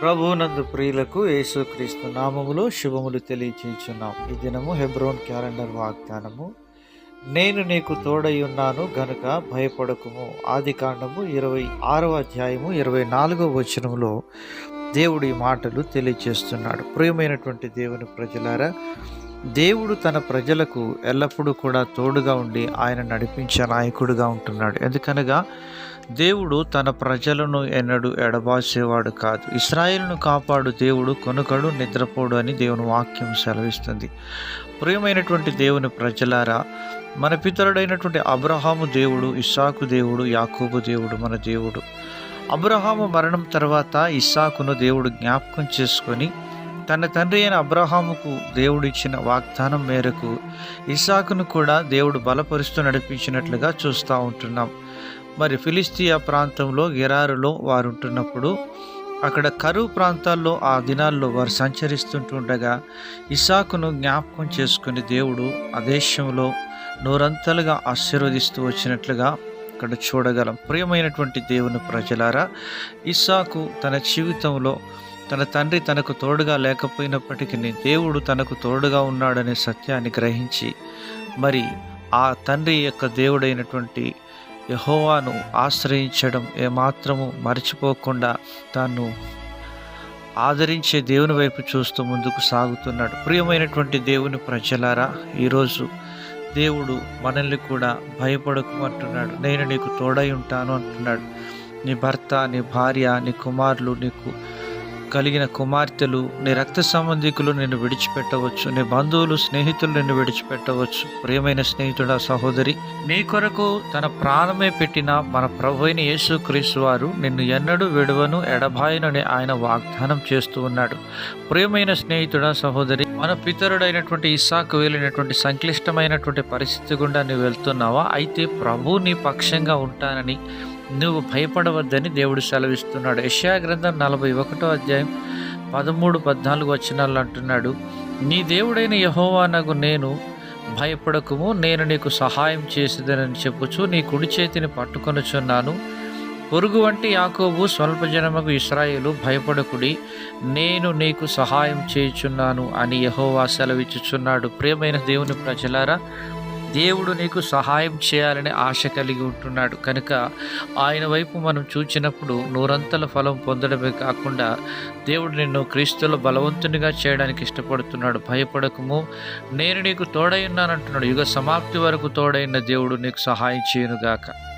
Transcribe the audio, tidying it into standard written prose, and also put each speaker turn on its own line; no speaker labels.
ప్రభువునందు ప్రియులకు యేసుక్రీస్తు నామములో శుభములు తెలియచేయుచున్నాం. ఈ దినము హెబ్రోన్ క్యాలెండర్ వాగ్దానము. నేను నీకు తోడై ఉన్నాను గనుక భయపడకుము. ఆదికాండము 26వ అధ్యాయము 24వ వచనములో దేవుడు ఈ మాటలు తెలియచేస్తున్నాడు. ప్రియమైనటువంటి దేవుని ప్రజలారా, దేవుడు తన ప్రజలకు ఎల్లప్పుడూ కూడా తోడుగా ఉండి ఆయన నడిపించే నాయకుడిగా ఉంటున్నాడు. ఎందుకనగా దేవుడు తన ప్రజలను ఎన్నడూ ఎడబాసేవాడు కాదు. ఇశ్రాయేలును కాపాడు దేవుడు కొనుకడు నిద్రపోడు అని దేవుని వాక్యం సెలవిస్తుంది. ప్రియమైనటువంటి దేవుని ప్రజలారా, మన పితరుడైనటువంటి అబ్రహాము దేవుడు, ఇస్సాకు దేవుడు, యాకోబు దేవుడు మన దేవుడు. అబ్రహాము మరణం తర్వాత ఇస్సాకును దేవుడు జ్ఞాపకం చేసుకొని తన తండ్రి అయిన అబ్రహాముకు దేవుడు ఇచ్చిన వాగ్దానం మేరకు ఇస్సాకును కూడా దేవుడు బలపరుస్తూ నడిపించినట్లుగా చూస్తూ ఉంటున్నాం. మరి ఫిలిస్తీయా ప్రాంతంలో గెరారులో వారు ఉంటున్నప్పుడు అక్కడ కరువు ప్రాంతాల్లో ఆ దినాల్లో వారు సంచరిస్తుంటుండగా ఇస్సాకును జ్ఞాపకం చేసుకుని దేవుడు ఆ దేశంలో నూరంతలుగా ఆశీర్వదిస్తూ వచ్చినట్లుగా అక్కడ చూడగలం. ప్రియమైనటువంటి దేవుని ప్రజలారా, ఇస్సాకు తన జీవితంలో తన తండ్రి తనకు తోడుగా లేకపోయినప్పటికీ దేవుడు తనకు తోడుగా ఉన్నాడనే సత్యాన్ని గ్రహించి మరి ఆ తండ్రి యొక్క దేవుడైనటువంటి యెహోవాను ఆశ్రయించడం ఏమాత్రము మర్చిపోకుండా తాను ఆదరించే దేవుని వైపు చూస్తూ ముందుకు సాగుతున్నాడు. ప్రియమైనటువంటి దేవుని ప్రజలారా, ఈరోజు దేవుడు మనల్ని కూడా భయపడకు అంటున్నాడు. నేను నీకు తోడై ఉంటాను అంటున్నాడు. నీ భర్త, నీ భార్య, నీ కుమారులు, నీకు కలిగిన కుమార్తెలు, నీ రక్త సంబంధికులు నిన్ను విడిచిపెట్టవచ్చు, నీ బంధువులు, స్నేహితులు నిన్ను విడిచిపెట్టవచ్చు. ప్రియమైన స్నేహితుడా, సహోదరి, నీ కొరకు తన ప్రాణమే పెట్టిన మన ప్రభువైన యేసుక్రీస్తు వారు నిన్ను ఎన్నడూ విడువను ఎడబాయనని ఆయన వాగ్దానం చేస్తూ ఉన్నాడు. ప్రియమైన స్నేహితుడా, సహోదరి, మన పితరుడైనటువంటి ఇస్సాకు వెళ్ళినటువంటి సంక్లిష్టమైనటువంటి పరిస్థితి గుండా నువ్వు వెళ్తున్నావా? అయితే ప్రభు నీ పక్షంగా ఉంటానని నువ్వు భయపడవద్దని దేవుడు సెలవిస్తున్నాడు. యెషయా గ్రంథం 41వ అధ్యాయం 13-14 వచనాలు అంటున్నాడు, నీ దేవుడైన యెహోవానగు నేను భయపడకుము, నేను నీకు సహాయం చేసేదనని చెప్పుచు నీ కుడి చేతిని పట్టుకొనుచున్నాను. పొరుగు వంటి యాకోబు, స్వల్ప జనమగు ఇశ్రాయేలు, భయపడకుడి, నేను నీకు సహాయం చేయుచున్నాను అని యెహోవా సెలవిచ్చుచున్నాడు. ప్రియమైన దేవుని ప్రజలారా, దేవుడు నీకు సహాయం చేయాలని ఆశ కలిగి ఉంటున్నాడు. కనుక ఆయన వైపు మనం చూచినప్పుడు నూరంతల ఫలం పొందడమే కాకుండా దేవుడు నిన్ను క్రీస్తులో బలవంతునిగా చేయడానికి ఇష్టపడుతున్నాడు. భయపడకము, నేను నీకు తోడై ఉన్నానంటున్నాడు. యుగ సమాప్తి వరకు తోడైన దేవుడు నీకు సహాయం చేయనుగాక.